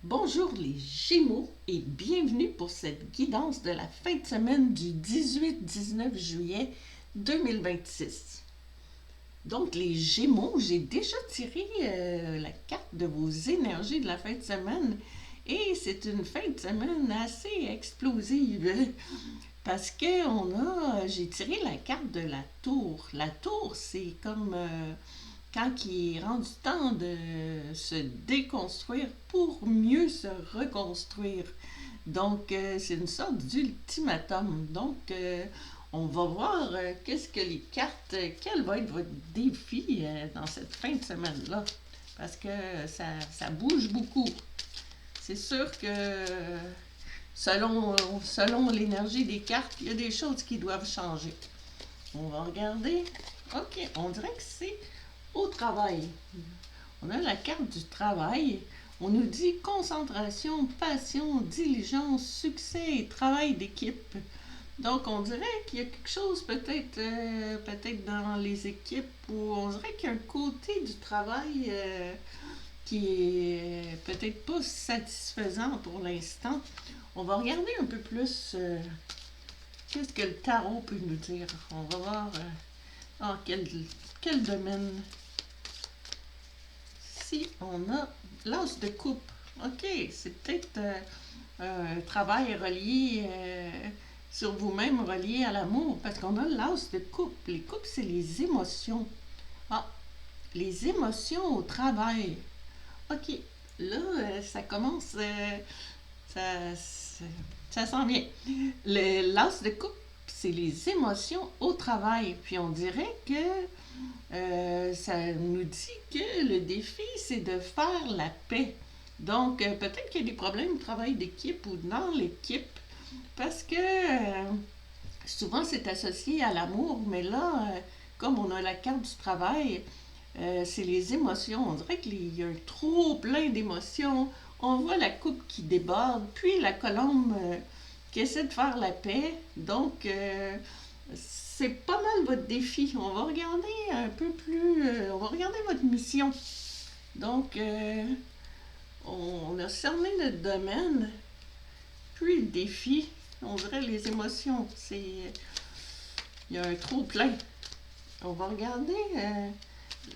Bonjour les Gémeaux et bienvenue pour cette guidance de la fin de semaine du 18-19 juillet 2026. Donc les Gémeaux, j'ai déjà tiré la carte de vos énergies de la fin de semaine et c'est une fin de semaine assez explosive parce que j'ai tiré la carte de la tour. La tour, c'est comme quand il est rendu temps de se déconstruire pour mieux se reconstruire. Donc, c'est une sorte d'ultimatum. Donc, on va voir qu'est-ce que les cartes, quel va être votre défi dans cette fin de semaine-là. Parce que ça bouge beaucoup. C'est sûr que selon l'énergie des cartes, il y a des choses qui doivent changer. On va regarder. OK, on dirait que c'est au travail. On a la carte du travail. On nous dit concentration, passion, diligence, succès et travail d'équipe. Donc, on dirait qu'il y a quelque chose peut-être dans les équipes où on dirait qu'il y a un côté du travail qui est peut-être pas satisfaisant pour l'instant. On va regarder un peu plus qu'est-ce que le tarot peut nous dire. On va voir en quel domaine. Si on a l'as de coupe, ok, c'est peut-être un travail relié sur vous-même, relié à l'amour, parce qu'on a l'as de coupe. Les coupes, c'est les émotions. Ah, les émotions au travail. Ok, là, ça commence, ça, ça s'en vient. L'as de coupe, c'est les émotions au travail. Puis on dirait que ça nous dit que le défi, c'est de faire la paix. Donc, peut-être qu'il y a des problèmes de travail d'équipe ou dans l'équipe, parce que souvent c'est associé à l'amour, mais là, comme on a la carte du travail, c'est les émotions. On dirait qu'il y a un trop plein d'émotions. On voit la coupe qui déborde, puis la colombe qui essaie de faire la paix. Donc, c'est pas mal votre défi. On va regarder un peu plus. On va regarder votre mission. Donc, on a cerné notre domaine. Puis le défi, on dirait les émotions. Il y a un trop plein. On va regarder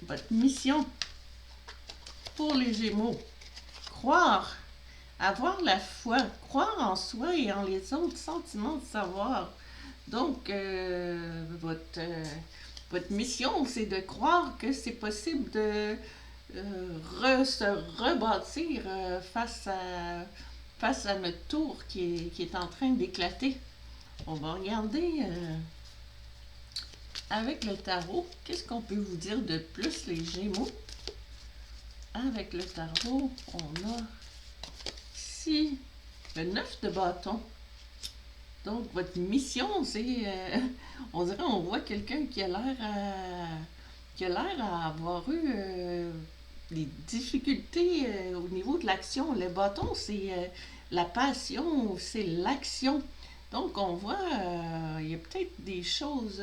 votre mission pour les Gémeaux. Croire, avoir la foi, croire en soi et en les autres, sentiments de savoir. Donc, votre mission, c'est de croire que c'est possible de se rebâtir face à notre tour qui est en train d'éclater. On va regarder avec le tarot, qu'est-ce qu'on peut vous dire de plus, les Gémeaux? Avec le tarot, on a ici le 9 de bâton. Donc, votre mission, c'est. On dirait, on voit quelqu'un qui a l'air à avoir eu des difficultés au niveau de l'action. Le bâton, c'est la passion, c'est l'action. Donc, on voit, il y a peut-être des choses.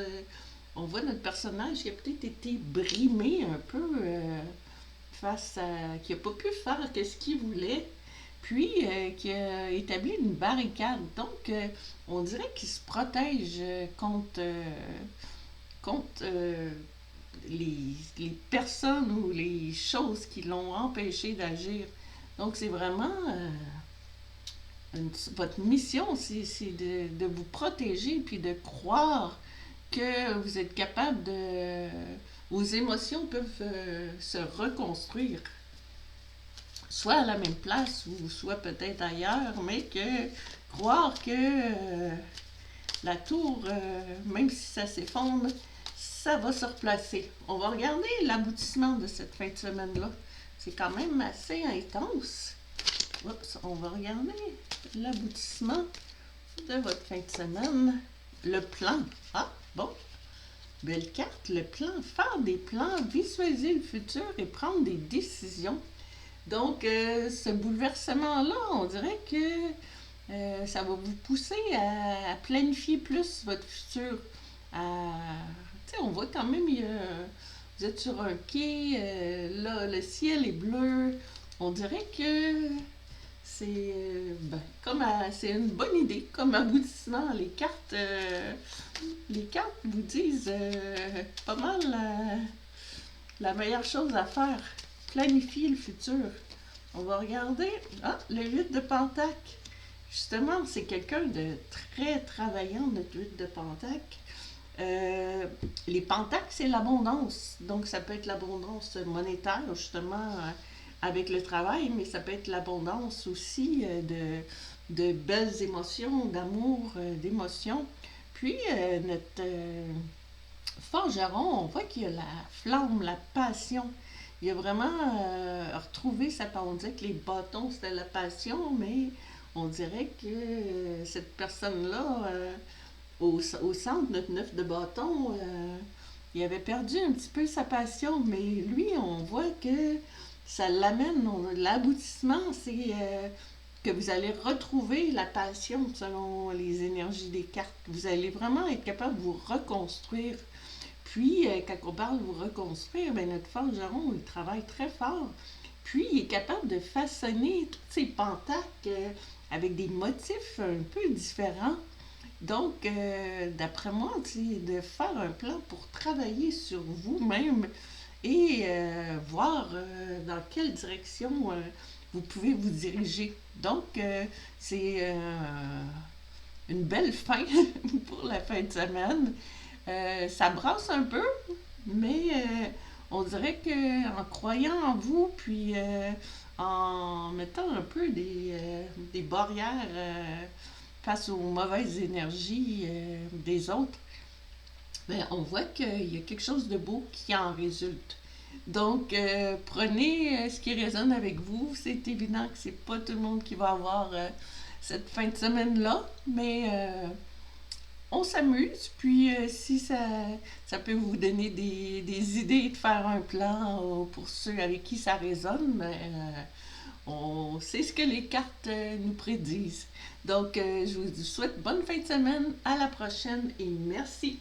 On voit notre personnage qui a peut-être été brimé un peu face à. Qui n'a pas pu faire ce qu'il voulait puis qui a établi une barricade. Donc, on dirait qu'il se protège contre les personnes ou les choses qui l'ont empêché d'agir. Donc, c'est vraiment votre mission, c'est de vous protéger puis de croire que vous êtes capable de. Vos émotions peuvent se reconstruire soit à la même place ou soit peut-être ailleurs, mais que croire que la tour, même si ça s'effondre, ça va se replacer. On va regarder l'aboutissement de cette fin de semaine-là. C'est quand même assez intense. Oups, on va regarder l'aboutissement de votre fin de semaine. Le plan. Ah, bon. Belle carte, le plan. Faire des plans, visualiser le futur et prendre des décisions. Donc, ce bouleversement-là, on dirait que ça va vous pousser à planifier plus votre futur. On voit quand même, vous êtes sur un quai, là, le ciel est bleu. On dirait que C'est une bonne idée comme aboutissement. Les cartes vous disent pas mal la meilleure chose à faire. Planifier le futur. On va regarder. Ah, le 8 de Pentacle. Justement, c'est quelqu'un de très travaillant, notre 8 de Pentacle. Les pentacles, c'est l'abondance. Donc, ça peut être l'abondance monétaire, justement, avec le travail, mais ça peut être l'abondance aussi de belles émotions, d'amour, d'émotions. Puis, notre forgeron, on voit qu'il y a la flamme, la passion. Il a vraiment retrouvé sa passion. On dirait que les bâtons, c'était la passion, mais on dirait que cette personne-là, au centre, notre neuf de bâton, il avait perdu un petit peu sa passion, mais lui, on voit que ça l'amène, l'aboutissement, c'est que vous allez retrouver la passion selon les énergies des cartes. Vous allez vraiment être capable de vous reconstruire. Puis, quand on parle de vous reconstruire, ben, notre forgeron, il travaille très fort. Puis, il est capable de façonner tous ces pentacles avec des motifs un peu différents. Donc, d'après moi, de faire un plan pour travailler sur vous-même et voir dans quelle direction vous pouvez vous diriger. Donc, c'est une belle fin pour la fin de semaine. Ça brasse un peu, mais on dirait qu'en croyant en vous, puis en mettant un peu des barrières face aux mauvaises énergies des autres, ben, on voit qu'il y a quelque chose de beau qui en résulte. Donc, prenez ce qui résonne avec vous. C'est évident que c'est pas tout le monde qui va avoir cette fin de semaine-là, mais on s'amuse. Puis, si ça peut vous donner des idées de faire un plan pour ceux avec qui ça résonne, ben, on sait ce que les cartes nous prédisent. Donc, je vous souhaite bonne fin de semaine. À la prochaine et merci.